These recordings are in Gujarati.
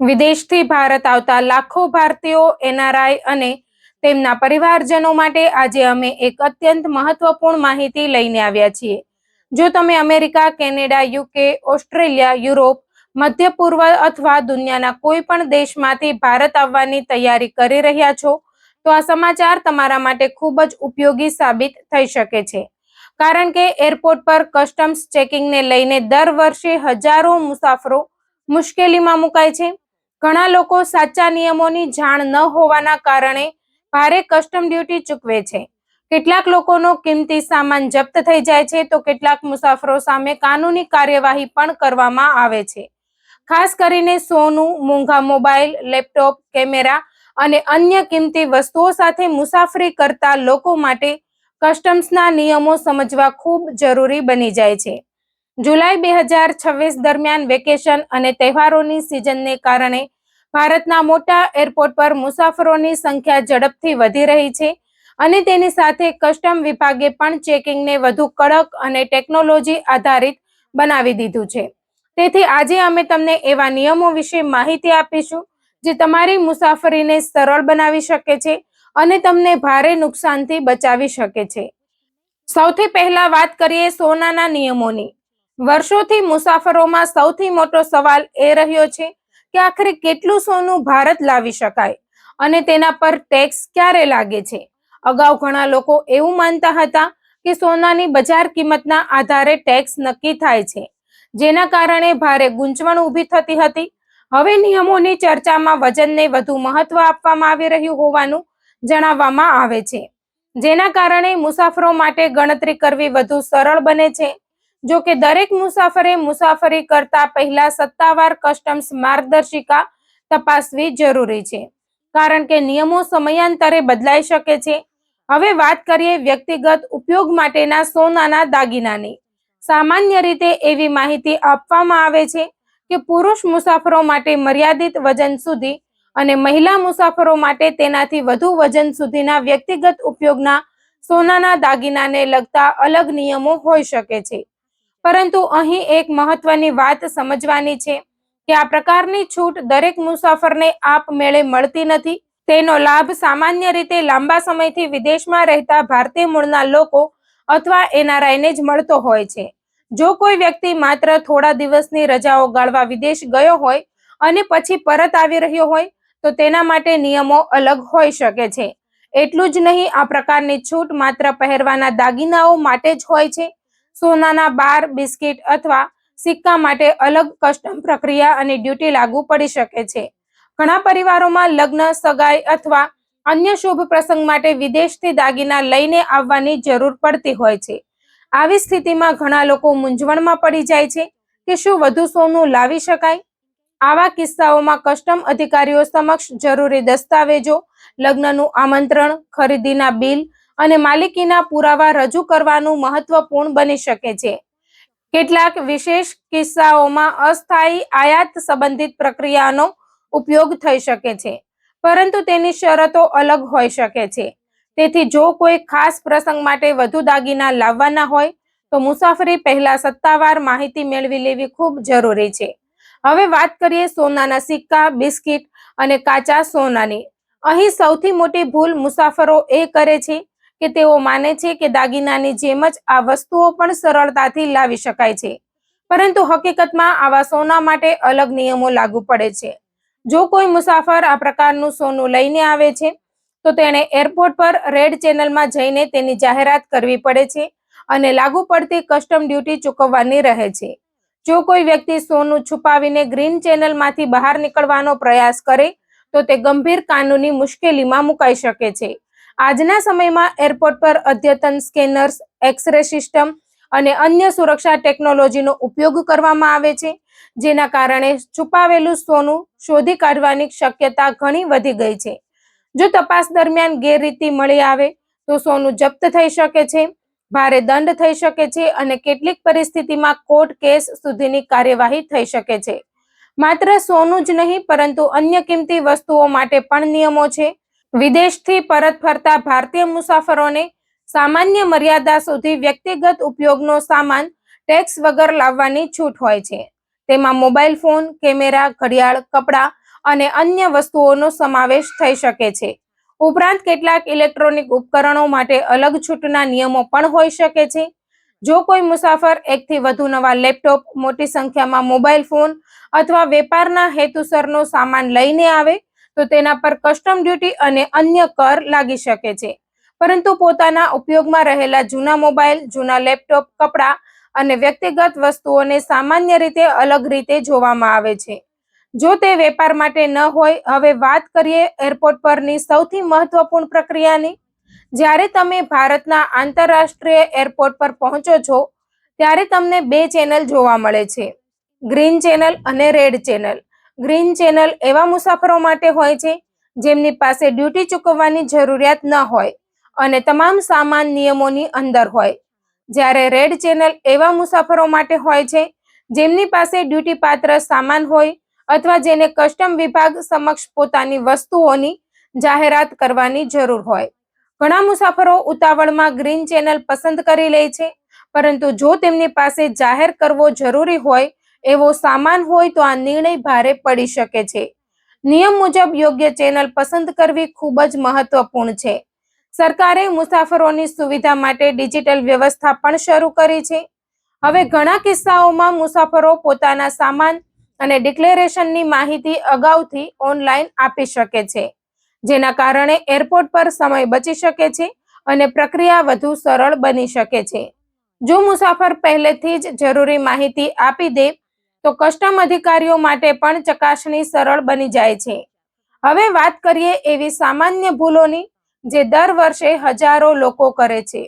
વિદેશથી ભારત આવતા લાખો ભારતીયો, એનઆરઆઈ અને તેમના પરિવારજનો માટે આજે અમે એક અત્યંત મહત્વપૂર્ણ માહિતી લઈને આવ્યા છીએ. જો તમે America, Canada, UK, Australia, Europe, મધ્ય પૂર્વ અથવા દુનિયાના કોઈ પણ દેશમાંથી ભારત આવવાની તૈયારી કરી રહ્યા છો, તો આ સમાચાર તમારા માટે ખૂબ જ ઉપયોગી સાબિત થઈ શકે છે. કારણ કે એરપોર્ટ પર કસ્ટમ્સ ચેકિંગને લઈને દર વર્ષે હજારો મુસાફરો મુશ્કેલીમાં મુકાય છે. ઘણા લોકો સાચા નિયમોની જાણ ન હોવાના કારણે ભારે કસ્ટમ ડ્યુટી ચૂકવે છે. કેટલાક લોકોનો કિંમતી સામાન જપ્ત થઈ જાય છે, તો કેટલાક મુસાફરો સામે કાનૂની કાર્યવાહી પણ કરવામાં આવે છે. ખાસ કરીને સોનું, મોંઘા મોબાઈલ, લેપટોપ, કેમેરા અને અન્ય કિંમતી વસ્તુઓ સાથે મુસાફરી કરતા લોકો માટે કસ્ટમ્સના નિયમો સમજવા ખૂબ જરૂરી બની જાય છે. જુલાઈ 2026 દરમિયાન વેકેશન અને તહેવારોની સિઝનને કારણે ભારતના મોટા એરપોર્ટ પર મુસાફરોની સંખ્યા ઝડપથી વધી રહી છે અને તેની સાથે કસ્ટમ વિભાગે પણ ચેકિંગને વધુ કડક અને ટેકનોલોજી આધારિત બનાવી દીધું છે. તેથી આજે અમે તમને એવા નિયમો વિશે માહિતી આપીશું જે તમારી મુસાફરીને સરળ બનાવી શકે છે અને તમને ભારે નુકસાનથી બચાવી શકે છે. સૌથી પહેલા વાત કરીએ સોનાના નિયમોની. વર્ષોથી મુસાફરોમાં સૌથી મોટો સવાલ એ રહ્યો છે કે આખરે કેટલું સોનું ભારત લાવી શકાય અને તેના પર ટેક્સ ક્યારે લાગે છે. અગાઉ ઘણા લોકો એવું માનતા હતા કે સોનાની બજાર કિંમતના આધારે ટેક્સ નક્કી થાય છે, જેના કારણે ભારે ગૂંચવણ ઊભી થતી હતી. હવે નિયમોની ચર્ચામાં વજનને વધુ મહત્વ આપવામાં આવી રહ્યું હોવાનું જણાવવામાં આવે છે, જેના કારણે મુસાફરો માટે ગણતરી કરવી વધુ સરળ બને છે. જો કે દરેક મુસાફરે મુસાફરી કરતા પહેલા સત્તાવાર કસ્ટમ્સ માર્ગદર્શિકા તપાસવી જરૂરી છે, કારણ કે નિયમો સમયાંતરે બદલાઈ શકે છે. હવે વાત કરીએ વ્યક્તિગત ઉપયોગ માટેના સોનાના દાગીનાની. સામાન્ય રીતે એવી માહિતી આપવામાં આવે છે કે પુરુષ મુસાફરો માટે મર્યાદિત વજન સુધી અને મહિલા મુસાફરો માટે તેનાથી વધુ વજન સુધીના વ્યક્તિગત ઉપયોગના સોનાના દાગીનાને લગતા અલગ નિયમો હોઈ શકે છે. પરંતુ અહીં એક મહત્વની વાત સમજવાની છે કે આ પ્રકારની છૂટ દરેક મુસાફરને આપમેળે મળતી નથી. તેનો લાભ સામાન્ય રીતે લાંબા સમયથી વિદેશમાં રહેતા ભારતીય મૂળના લોકો અથવા એનઆરઆઈને જ મળતો હોય છે. જો કોઈ વ્યક્તિ માત્ર થોડા દિવસની રજાઓ ગાળવા વિદેશ ગયો હોય અને પછી પરત આવી રહ્યો હોય, તો તેના માટે નિયમો અલગ હોઈ શકે છે. એટલું જ નહીં, આ પ્રકારની છૂટ માત્ર પહેરવાના દાગીનાઓ માટે જ હોય છે. સોનાના બાર, બિસ્કિટ અથવા સિક્કા માટે અલગ કસ્ટમ પ્રક્રિયા અને ડ્યુટી લાગુ પડી શકે છે. ઘણા પરિવારોમાં લગ્ન, સગાઈ અથવા અન્ય શુભ પ્રસંગ માટે વિદેશથી દાગીના લઈને આવવાની જરૂર પડતી હોય છે. આવી સ્થિતિમાં ઘણા લોકો મૂંઝવણમાં પડી જાય છે કે શું વધુ સોનું લાવી શકાય. આવા કિસ્સાઓમાં કસ્ટમ અધિકારીઓ સમક્ષ જરૂરી દસ્તાવેજો, લગ્નનું આમંત્રણ, ખરીદીના બિલ અને માલિકીના પુરાવા રજૂ કરવાનું મહત્વપૂર્ણ બની શકે છે. કેટલાક વિશેષ કિસ્સાઓમાં અસ્થાયી આયાત સંબંધિત પ્રક્રિયાનો ઉપયોગ થઈ શકે છે, પરંતુ તેની શરતો અલગ હોઈ શકે છે. તેથી જો કોઈ ખાસ પ્રસંગ માટે વધુ દાગીના લાવવાના હોય, તો મુસાફરી પહેલા સત્તાવાર માહિતી મેળવી લેવી ખૂબ જરૂરી છે. હવે વાત કરીએ સોનાના સિક્કા, બિસ્કિટ અને કાચા સોનાની. અહીં સૌથી મોટી ભૂલ મુસાફરો એ કરે છે કે તેઓ માને છે કે દાગીનાની જેમ જ આ વસ્તુઓ પણ સરળતાથી લાવી શકાય છે, પરંતુ હકીકતમાં આવા સોના માટે અલગ નિયમો લાગુ પડે છે. જો કોઈ મુસાફર આ પ્રકારનું સોનું લઈને આવે છે, તો તેણે એરપોર્ટ પર રેડ ચેનલમાં જઈને તેની જાહેરાત કરવી પડે છે અને લાગુ પડતી કસ્ટમ ડ્યુટી ચૂકવવાની રહે છે. જો કોઈ વ્યક્તિ સોનું છુપાવીને ગ્રીન ચેનલમાંથી બહાર નીકળવાનો પ્રયાસ કરે, તો તે ગંભીર કાનૂની મુશ્કેલીમાં મુકાઈ શકે છે. આજના સમયમાં એરપોર્ટ પર અદ્યતન સ્કેનર્સ, એક્સ-રે સિસ્ટમ અને અન્ય સુરક્ષા ટેકનોલોજીનો ઉપયોગ કરવામાં આવે છે, જેના કારણે છુપાવેલું સોનું શોધી કાઢવાની શક્યતા ઘણી વધી ગઈ છે. જો તપાસ દરમિયાન ગેરરીતિ મળી આવે, તો સોનું જપ્ત થઈ શકે છે, ભારે દંડ થઈ શકે છે અને કેટલીક પરિસ્થિતિમાં કોર્ટ કેસ સુધીની કાર્યવાહી થઈ શકે છે. માત્ર સોનું જ નહીં, પરંતુ અન્ય કિંમતી વસ્તુઓ માટે પણ નિયમો છે. વિદેશથી પરત ફરતા ભારતીય મુસાફરોને સામાન્ય મર્યાદા સુધી વ્યક્તિગત ઉપયોગનો સામાન ટેક્સ વગર લાવવાની છૂટ હોય છે. તેમાં મોબાઈલ ફોન, કેમેરા, ઘડિયાળ, કપડાં અને અન્ય વસ્તુઓનો સમાવેશ થઈ શકે છે. ઉપરાંત કેટલાક ઇલેક્ટ્રોનિક ઉપકરણો માટે અલગ છૂટના નિયમો પણ હોઈ શકે છે. જો કોઈ મુસાફર એકથી વધુ નવા લેપટોપ, મોટી સંખ્યામાં મોબાઈલ ફોન અથવા વેપારના હેતુસરનો સામાન લઈને આવે તો તેના પર કસ્ટમ ડ્યુટી અને અન્ય કર લાગી શકે છે. પરંતુ પોતાના ઉપયોગમાં રહેલા જૂના મોબાઈલ, જૂના લેપટોપ, કપડાં અને વ્યક્તિગત વસ્તુઓને સામાન્ય રીતે અલગ રીતે જોવામાં આવે છે. જો તે વેપાર માટે ન હોય. હવે વાત કરીએ એરપોર્ટ પરની સૌથી મહત્વપૂર્ણ પ્રક્રિયાની. જ્યારે તમે ભારતના આંતરરાષ્ટ્રીય એરપોર્ટ પર પહોંચો છો ત્યારે તમને બે ચેનલ જોવા મળે છે, ગ્રીન ચેનલ અને રેડ ચેનલ. ગ્રીન ચેનલ એવા મુસાફરો માટે હોય છે જેમની પાસે ડ્યુટી ચૂકવવાની જરૂરિયાત ન હોય અને તમામ સામાન નિયમોની અંદર હોય. જ્યારે રેડ ચેનલ એવા મુસાફરો માટે હોય છે જેમની પાસે ડ્યુટી પાત્ર સામાન હોય અથવા જેને કસ્ટમ વિભાગ સમક્ષ પોતાની વસ્તુઓની જાહેરાત કરવાની જરૂર હોય. ઘણા મુસાફરો ઉતાવળમાં ગ્રીન ચેનલ પસંદ કરી લે છે, પરંતુ જો તેમની પાસે જાહેર કરવો જરૂરી હોય એવો સામાન હોય તો આ નિર્ણય ભારે પડી શકે છે. નિયમ મુજબ યોગ્ય ચેનલ પસંદ કરવી ખૂબ જ મહત્વપૂર્ણ છે. સરકારે મુસાફરોની સુવિધા માટે ડિજિટલ વ્યવસ્થા પણ શરૂ કરી છે. હવે ઘણા કિસ્સાઓમાં મુસાફરો પોતાના સામાન અને ડિક્લેરેશનની માહિતી અગાઉથી ઓનલાઈન આપી શકે છે, જેના કારણે એરપોર્ટ પર સમય બચી શકે છે અને પ્રક્રિયા વધુ સરળ બની શકે છે. જો મુસાફર પહેલેથી જ જરૂરી માહિતી આપી દે તો કસ્ટમ અધિકારીઓ માટે પણ ચકાસણી સરળ બની જાય છે. હવે વાત કરીએ એવી સામાન્ય ભૂલોની જે દર વર્ષે હજારો લોકો કરે છે.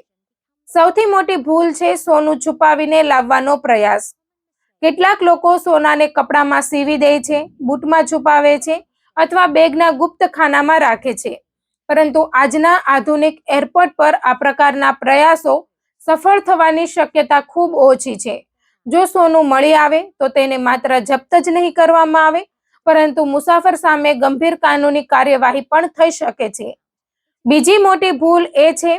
સૌથી મોટી ભૂલ છે સોનું છુપાવીને લાવવાનો પ્રયાસ. કેટલાક લોકો સોનાને કપડામાં સીવી દે છે, બૂટમાં છુપાવે છે અથવા બેગના ગુપ્ત ખાનામાં રાખે છે. પરંતુ આજના આધુનિક એરપોર્ટ પર આ પ્રકારના પ્રયાસો સફળ થવાની શક્યતા ખૂબ ઓછી છે. જો સોનું મળી આવે તો તેને માત્ર જપ્ત જ નહીં કરવામાં આવે, પરંતુ મુસાફર સામે ગંભીર કાનૂની કાર્યવાહી પણ થઈ શકે છે. બીજી મોટી ભૂલ એ છે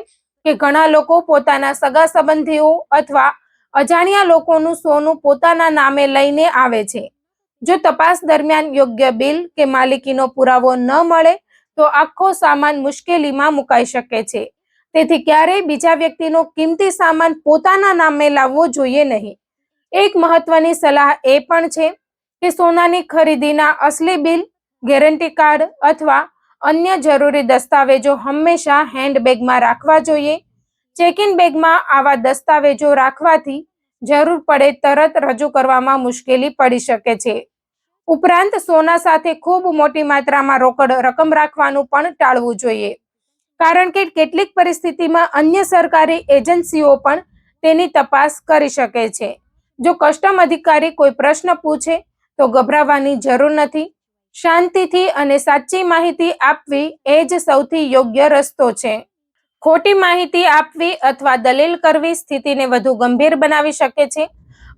કે ઘણા લોકો પોતાના સગા સંબંધીઓ અથવા અજાણ્યા લોકોનું સોનું પોતાના નામે લઈને આવે છે. જો તપાસ દરમિયાન યોગ્ય બિલ કે માલિકીનો પુરાવો ન મળે તો આખો સામાન મુશ્કેલીમાં મુકાઈ શકે છે. તેથી ક્યારેય બીજા વ્યક્તિનો કિંમતી સામાન પોતાના નામે લાવવો જોઈએ નહીં. એક મહત્વની સલાહ એ પણ છે કે સોનાની ખરીદીના અસલી બિલ, ગેરંટી કાર્ડ અથવા અન્ય જરૂરી દસ્તાવેજો હંમેશા હેન્ડબેગમાં રાખવા જોઈએ. ચેક-ઇન બેગમાં આવા દસ્તાવેજો રાખવાથી જરૂર પડે તરત રજૂ કરવામાં મુશ્કેલી પડી શકે છે. ઉપરાંત સોના સાથે ખૂબ મોટી માત્રામાં રોકડ રકમ રાખવાનું પણ ટાળવું જોઈએ, કારણ કે કેટલીક પરિસ્થિતિમાં અન્ય સરકારી એજન્સીઓ પણ તેની તપાસ કરી શકે છે. જો કસ્ટમ અધિકારી કોઈ પ્રશ્ન પૂછે તો ગભરાવાની જરૂર નથી. શાંતિથી અને સાચી માહિતી આપવી એ જ સૌથી યોગ્ય રસ્તો છે. ખોટી માહિતી આપવી અથવા દલીલ કરવી સ્થિતિને વધુ ગંભીર બનાવી શકે છે.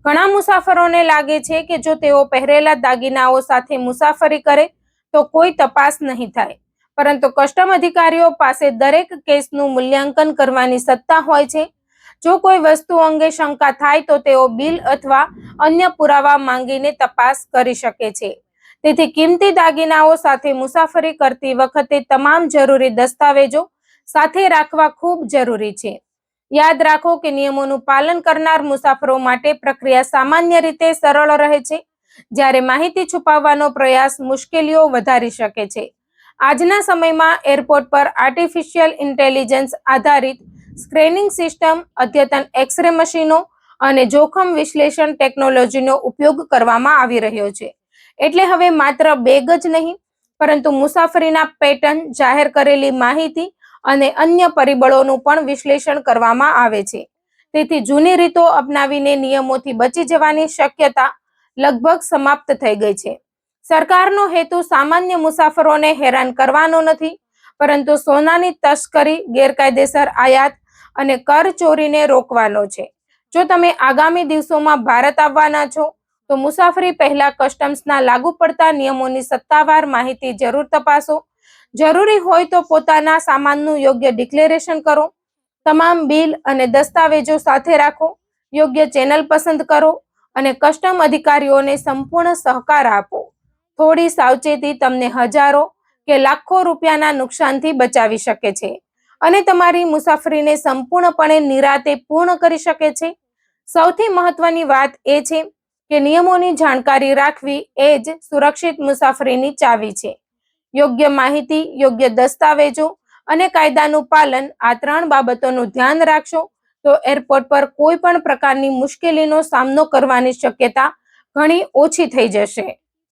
ઘણા મુસાફરોને લાગે છે કે જો તેઓ પહેરેલા દાગીનાઓ સાથે મુસાફરી કરે તો કોઈ તપાસ નહીં થાય, પરંતુ કસ્ટમ અધિકારીઓ પાસે દરેક કેસનું મૂલ્યાંકન કરવાની સત્તા હોય છે. જો કોઈ વસ્તુ અંગે શંકા થાય તો તેઓ બિલ અથવા અન્ય પુરાવા માંગીને તપાસ કરી શકે છે. તેથી કિંમતી દાગીનાઓ સાથે મુસાફરી કરતી વખતે તમામ જરૂરી દસ્તાવેજો સાથે રાખવા ખૂબ જરૂરી છે. યાદ રાખો કે નિયમોનું પાલન કરનાર મુસાફરો માટે પ્રક્રિયા સામાન્ય રીતે સરળ રહે છે, જ્યારે માહિતી છુપાવવાનો પ્રયાસ મુશ્કેલીઓ વધારી શકે છે. આજના સમયમાં એરપોર્ટ પર આર્ટિફિશિયલ ઇન્ટેલિજન્સ આધારિત સ્ક્રીનિંગ સિસ્ટમ, અદ્યતન એક્સ-રે મશીનો અને જોખમ વિશ્લેષણ ટેકનોલોજીનો ઉપયોગ કરવામાં આવી રહ્યો છે. એટલે હવે માત્ર બેગ જ નહીં, પરંતુ મુસાફરીના પેટર્ન, જાહેર કરેલી માહિતી અને અન્ય પરિબળોનું પણ વિશ્લેષણ કરવામાં આવે છે. તેથી જૂની રીતો અપનાવીને નિયમોથી બચી જવાની શક્યતા લગભગ સમાપ્ત થઈ ગઈ છે. સરકારનો હેતુ સામાન્ય મુસાફરોને હેરાન કરવાનો નથી, પરંતુ સોનાની તસ્કરી, ગેરકાયદેસર આયાત અને કર ચોરીને રોકવાનો છે. જો તમે આગામી દિવસોમાં ભારત આવવાના છો તો મુસાફરી પહેલા કસ્ટમ્સના લાગુ પડતા નિયમોની સત્તાવાર માહિતી જરૂર તપાસો. જરૂરી હોય તો પોતાના સામાનનું યોગ્ય ડિક્લેરેશન કરો. તમામ બિલ અને દસ્તાવેજો સાથે રાખો. યોગ્ય ચેનલ પસંદ કરો અને કસ્ટમ અધિકારીઓને સંપૂર્ણ સહકાર આપો. થોડી સાવચેતી તમને હજારો કે લાખો રૂપિયાના નુકસાનથી બચાવી શકે છે અને તમારી મુસાફરીને સંપૂર્ણપણે નિરાતે પૂર્ણ કરી શકે છે. સૌથી મહત્વની વાત એ છે કે નિયમોની જાણકારી રાખવી એ જ સુરક્ષિત મુસાફરીની ચાવી છે. યોગ્ય માહિતી, યોગ્ય દસ્તાવેજો અને કાયદાનું પાલન, આ 3 બાબતોનું ધ્યાન રાખશો તો એરપોર્ટ પર કોઈ પણ પ્રકારની મુશ્કેલીનો સામનો કરવાની શક્યતા ઘણી ઓછી થઈ જશે.